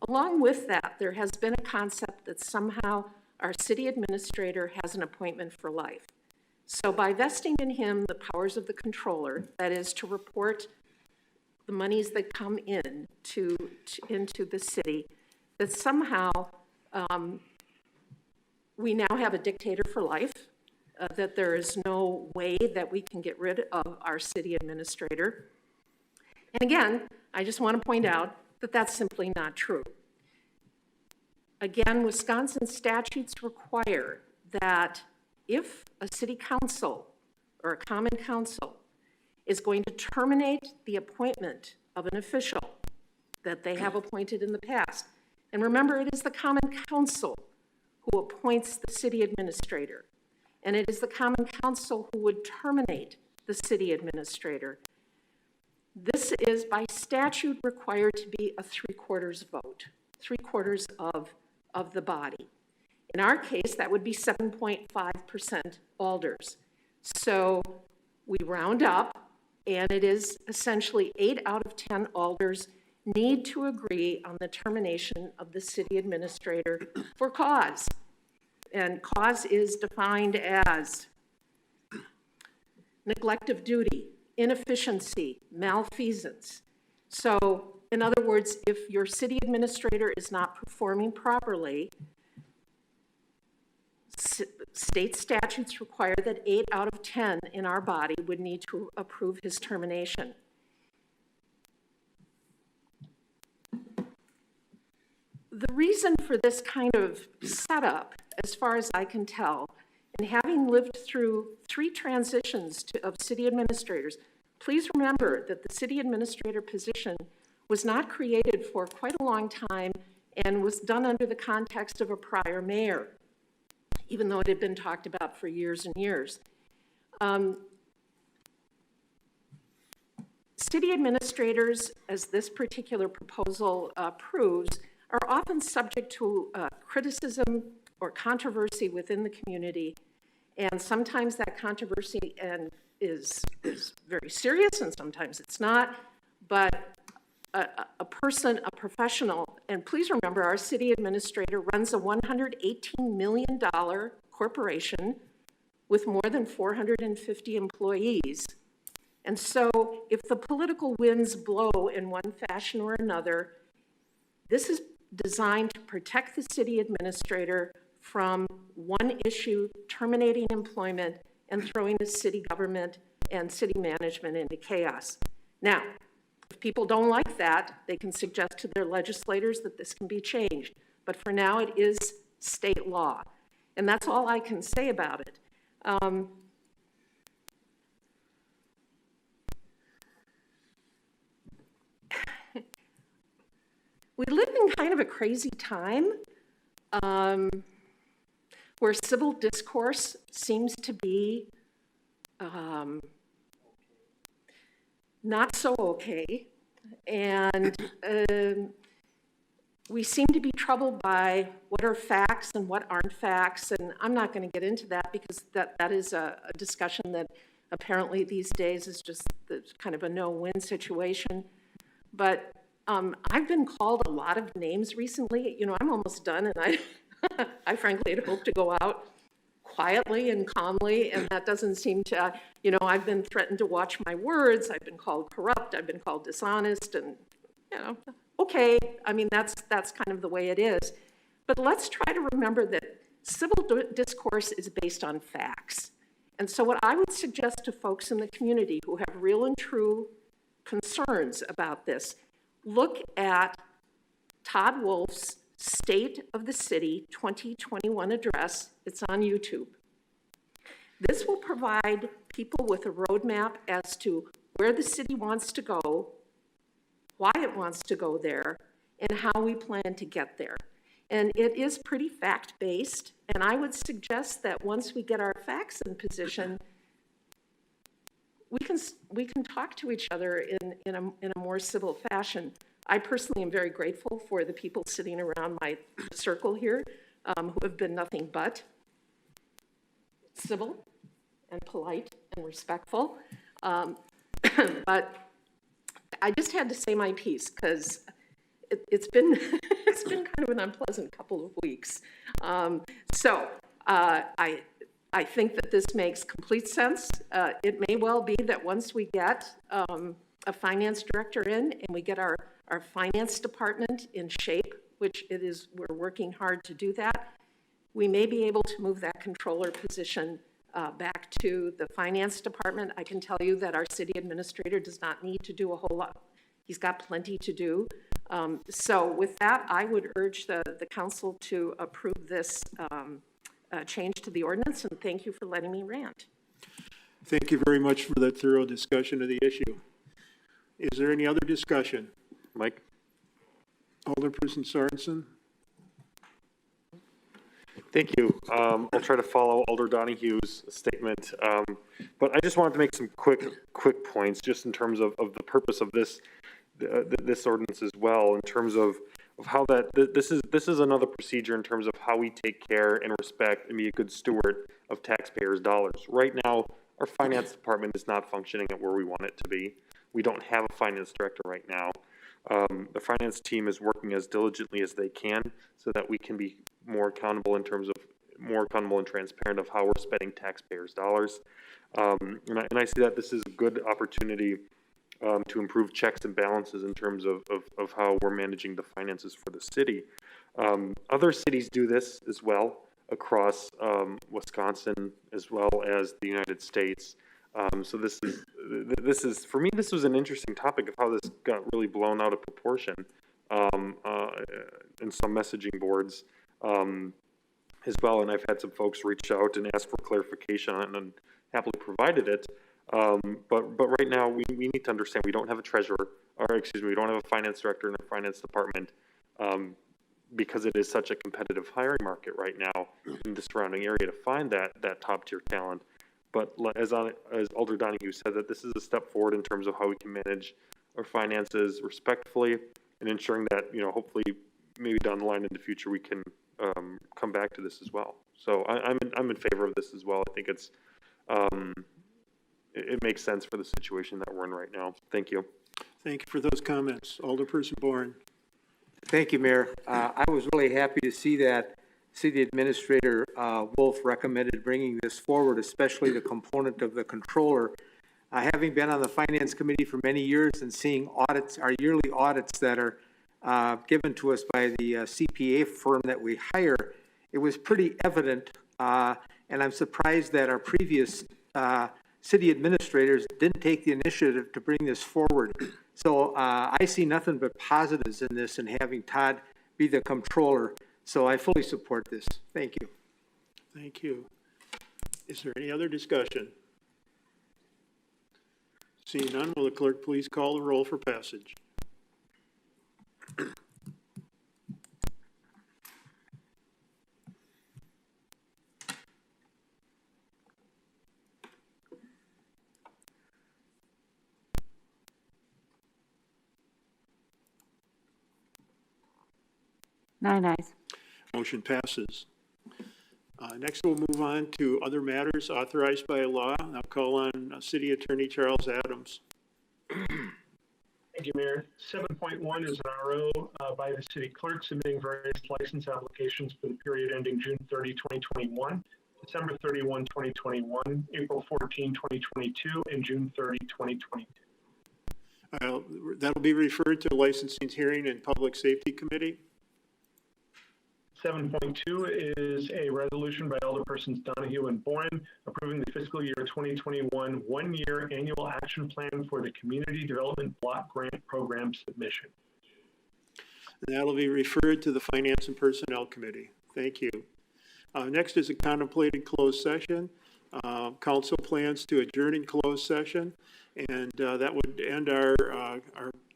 Along with that, there has been a concept that somehow our city administrator has an appointment for life. So by vesting in him the powers of the controller, that is to report the monies that come in into the city, that somehow we now have a dictator for life, that there is no way that we can get rid of our city administrator. And again, I just want to point out that that's simply not true. Again, Wisconsin statutes require that if a city council or a common council is going to terminate the appointment of an official that they have appointed in the past, and remember, it is the common council who appoints the city administrator, and it is the common council who would terminate the city administrator. This is by statute required to be a 3/4 vote, 3/4 of the body. In our case, that would be 7.5% alders. So we round up, and it is essentially 8 out of 10 alders need to agree on the termination of the city administrator for cause. And cause is defined as neglect of duty, inefficiency, malfeasance. So, in other words, if your city administrator is not performing properly, state statutes require that 8 out of 10 in our body would need to approve his termination. The reason for this kind of setup, as far as I can tell, and having lived through 3 transitions of city administrators, please remember that the city administrator position was not created for quite a long time and was done under the context of a prior mayor, even though it had been talked about for years and years. City administrators, as this particular proposal proves, are often subject to criticism or controversy within the community, and sometimes that controversy is very serious, and sometimes it's not, but a person, a professional, and please remember our city administrator runs a $118 million corporation with more than 450 employees. And so if the political winds blow in one fashion or another, this is designed to protect the city administrator from one issue, terminating employment and throwing the city government and city management into chaos. Now, if people don't like that, they can suggest to their legislators that this can be changed. But for now, it is state law. And that's all I can say about it. We live in kind of a crazy time where civil discourse seems to be not so okay, and we seem to be troubled by what are facts and what aren't facts, and I'm not going to get into that because that is a discussion that apparently these days is just kind of a no-win situation. But I've been called a lot of names recently. You know, I'm almost done, and I frankly had hoped to go out quietly and calmly, and that doesn't seem to, you know, I've been threatened to watch my words. I've been called corrupt. I've been called dishonest, and, you know, okay. I mean, that's kind of the way it is. But let's try to remember that civil discourse is based on facts. And so what I would suggest to folks in the community who have real and true concerns about this, look at Todd Wolf's State of the City 2021 address. It's on YouTube. This will provide people with a roadmap as to where the city wants to go, why it wants to go there, and how we plan to get there. And it is pretty fact-based, and I would suggest that once we get our facts in position, we can talk to each other in a more civil fashion. I personally am very grateful for the people sitting around my circle here who have been nothing but civil and polite and respectful. But I just had to say my piece because it's been it's been kind of an unpleasant couple of weeks. I think that this makes complete sense. It may well be that once we get a finance director in and we get our finance department in shape, which it is, we're working hard to do that, we may be able to move that controller position back to the finance department. I can tell you that our city administrator does not need to do a whole lot. He's got plenty to do. So with that, I would urge the council to approve this change to the ordinance, and thank you for letting me rant. Thank you very much for that thorough discussion of the issue. Is there any other discussion? Mike? Alderperson Sorensen? Thank you. I'll try to follow Alder Donohue's statement, but I just wanted to make some quick points just in terms of the purpose of this ordinance as well, in terms of how that this is another procedure in terms of how we take care and respect and be a good steward of taxpayers' dollars. Right now, our finance department is not functioning at where we want it to be. We don't have a finance director right now. The finance team is working as diligently as they can so that we can be more accountable and transparent of how we're spending taxpayers' dollars. And I see that this is a good opportunity to improve checks and balances in terms of how we're managing the finances for the city. Other cities do this as well across Wisconsin as well as the United States. So this is for me, this was an interesting topic of how this got really blown out of proportion in some messaging boards as well. And I've had some folks reach out and ask for clarification on it and happily provided it. But right now we need to understand we don't have a treasurer, or excuse me, we don't have a finance director in our finance department because it is such a competitive hiring market right now in the surrounding area to find that top tier talent. But as Alder Donohue said, that this is a step forward in terms of how we can manage our finances respectfully and ensuring that, you know, hopefully maybe down the line in the future we can come back to this as well. So I'm in favor of this as well. I think it's it makes sense for the situation that we're in right now. Thank you. Thank you for those comments. Alderperson Bourne. Thank you, Mayor. I was really happy to see that City Administrator Wolf recommended bringing this forward, especially the component of the controller. Having been on the Finance Committee for many years and seeing audits, our yearly audits that are given to us by the CPA firm that we hire, it was pretty evident, and I'm surprised that our previous city administrators didn't take the initiative to bring this forward. So I see nothing but positives in this and having Todd be the controller. So I fully support this. Thank you. Thank you. Is there any other discussion? Seeing none, will the clerk please call the roll for passage? Nine ayes. Motion passes. Next, we'll move on to other matters authorized by law. I'll call on City Attorney Charles Adams. Thank you, Mayor. 7.1 is an RO by the city clerk submitting various license applications for the period ending June 30, 2021, December 31, 2021, April 14, 2022, and June 30, 2022. That'll be referred to Licensing Hearing and Public Safety Committee. 7.2 is a resolution by Alderpersons Donohue and Boren approving the fiscal year 2021 one-year annual action plan for the Community Development Block Grant Program submission. That'll be referred to the Finance and Personnel Committee. Thank you. Next is a contemplated closed session. Council plans to adjourn in closed session, and that would end our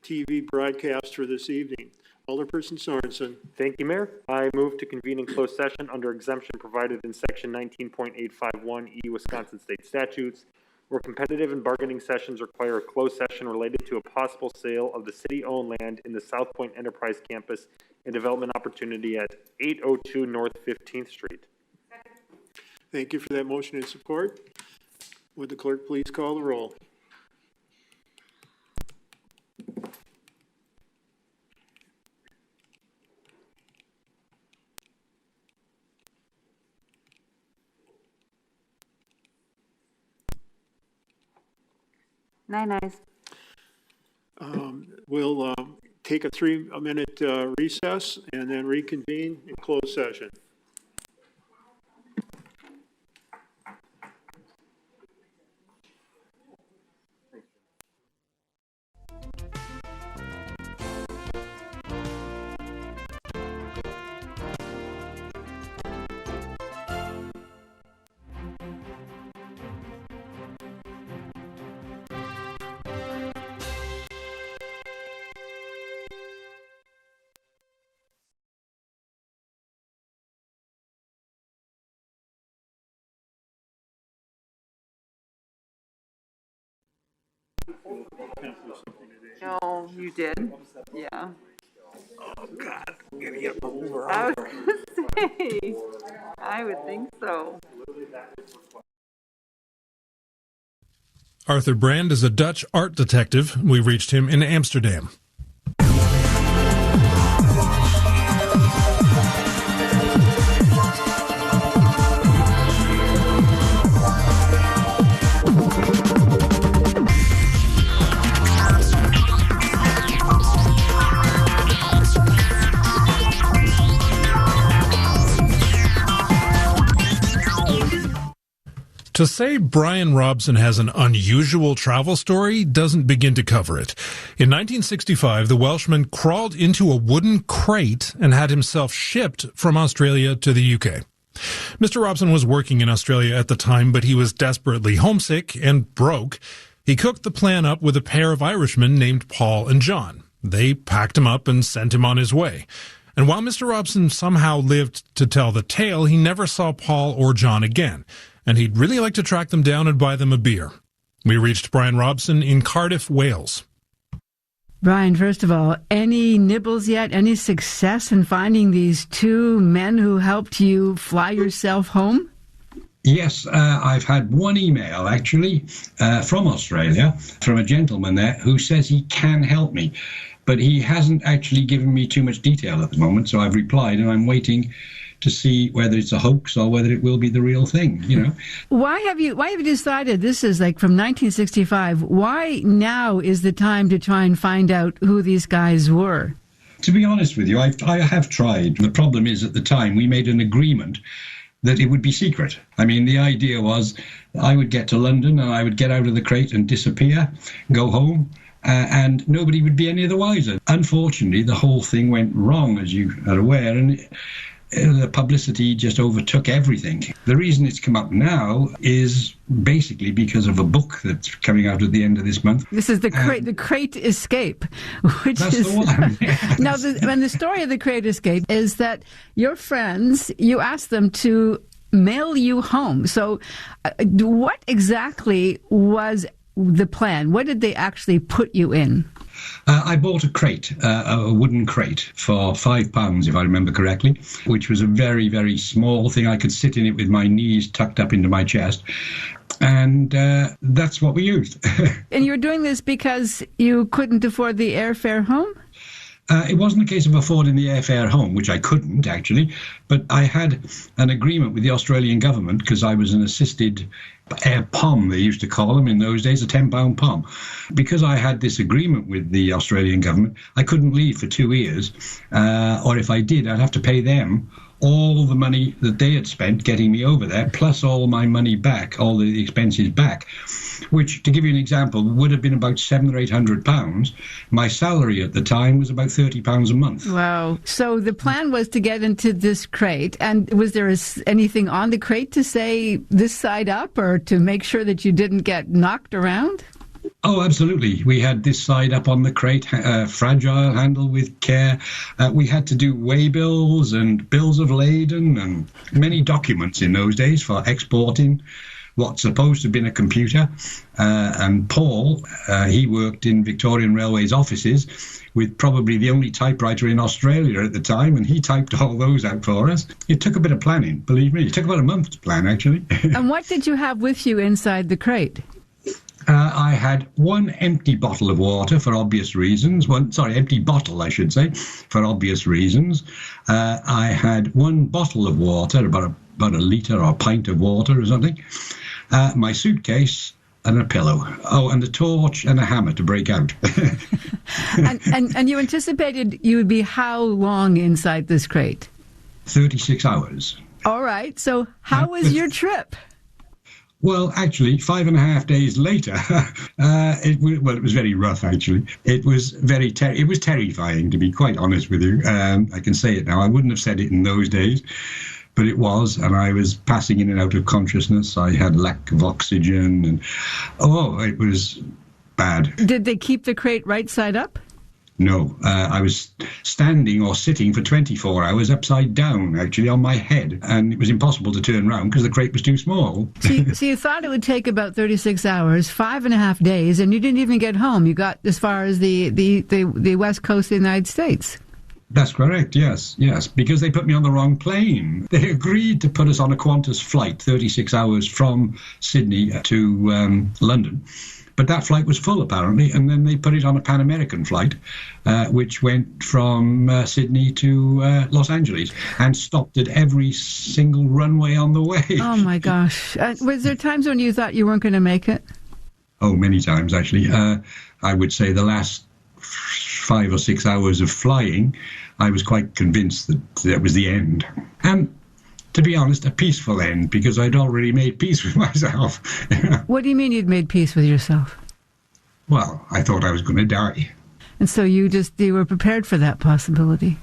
TV broadcast for this evening. Alderperson Sorensen. Thank you, Mayor. I move to convene in closed session under exemption provided in section 19.851E Wisconsin State Statutes where competitive and bargaining sessions require a closed session related to a possible sale of the city-owned land in the South Point Enterprise Campus and development opportunity at 802 North 15th Street. Thank you for that motion and support. Would the clerk please call the roll? Nine ayes. We'll take a 3-minute recess and then reconvene in closed session. No, you did? Yeah. Oh, God, I'm going to get over. I was going to say, I would think so. Arthur Brand is a Dutch art detective. We reached him in Amsterdam. To say Brian Robson has an unusual travel story doesn't begin to cover it. In 1965, the Welshman crawled into a wooden crate and had himself shipped from Australia to the UK. Mr. Robson was working in Australia at the time, but he was desperately homesick and broke. He cooked the plan up with a pair of Irishmen named Paul and John. They packed him up and sent him on his way. And while Mr. Robson somehow lived to tell the tale, he never saw Paul or John again. And he'd really like to track them down and buy them a beer. We reached Brian Robson in Cardiff, Wales. Brian, first of all, any nibbles yet? Any success in finding these two men who helped you fly yourself home? Yes, I've had one email, actually, from Australia, from a gentleman there who says he can help me. But he hasn't actually given me too much detail at the moment, so I've replied, and I'm waiting to see whether it's a hoax or whether it will be the real thing, you know. Why have you decided this is like from 1965? Why now is the time to try and find out who these guys were? To be honest with you, I have tried. The problem is at the time we made an agreement that it would be secret. I mean, the idea was I would get to London and I would get out of the crate and disappear, go home, and nobody would be any the wiser. Unfortunately, the whole thing went wrong, as you are aware, and the publicity just overtook everything. The reason it's come up now is basically because of a book that's coming out at the end of this month. This is the Crate Escape, which is the one. Now, the story of the Crate Escape is that your friends, you asked them to mail you home. So, what exactly was the plan? What did they actually put you in? I bought a crate, a wooden crate, for £5, if I remember correctly, which was a very, very small thing. I could sit in it with my knees tucked up into my chest. And that's what we used. And you were doing this because you couldn't afford the airfare home? It wasn't a case of affording the airfare home, which I couldn't, actually, but I had an agreement with the Australian government because I was an assisted air POM, they used to call them in those days, a £10 POM. Because I had this agreement with the Australian government, I couldn't leave for 2 years, or if I did, I'd have to pay them all the money that they had spent getting me over there, plus all my money back, all the expenses back, which, to give you an example, would have been about £700 or £800. My salary at the time was about £30 a month. Wow. So the plan was to get into this crate, and was there anything on the crate to say this side up, or to make sure that you didn't get knocked around? Oh, absolutely. We had this side up on the crate, fragile, handled with care. We had to do waybills and bills of lading and many documents in those days for exporting. what's supposed to have been a computer. And Paul, he worked in Victorian Railways offices with probably the only typewriter in Australia at the time, and he typed all those out for us. It took a bit of planning, believe me. It took about a month to plan, actually. And what did you have with you inside the crate? I had one empty bottle of water for obvious reasons. Empty bottle, I should say, for obvious reasons. I had one bottle of water, about a litre or a pint of water or something. My suitcase and a pillow. Oh, and a torch and a hammer to break out. and you anticipated you would be how long inside this crate? 36 hours. All right. So how was your trip? Well, actually, 5.5 days later, it was very rough, actually. It was it was terrifying, to be quite honest with you. I can say it now. I wouldn't have said it in those days, but it was, and I was passing in and out of consciousness. I had lack of oxygen, and it was bad. Did they keep the crate right side up? No, I was standing or sitting for 24 hours upside down, actually, on my head, and it was impossible to turn around because the crate was too small. So you thought it would take about 36 hours, 5.5 days, and you didn't even get home. You got as far as the west coast of the United States. That's correct, yes, because they put me on the wrong plane. They agreed to put us on a Qantas flight, 36 hours from Sydney to London. But that flight was full, apparently, and then they put it on a Pan American flight, which went from Sydney to Los Angeles and stopped at every single runway on the way. Oh, my gosh. Was there times when you thought you weren't going to make it? Oh, many times, actually. I would say the last 5 or 6 hours of flying, I was quite convinced that was the end. And to be honest, a peaceful end, because I'd already made peace with myself. What do you mean you'd made peace with yourself? Well, I thought I was going to die. And so you were prepared for that possibility?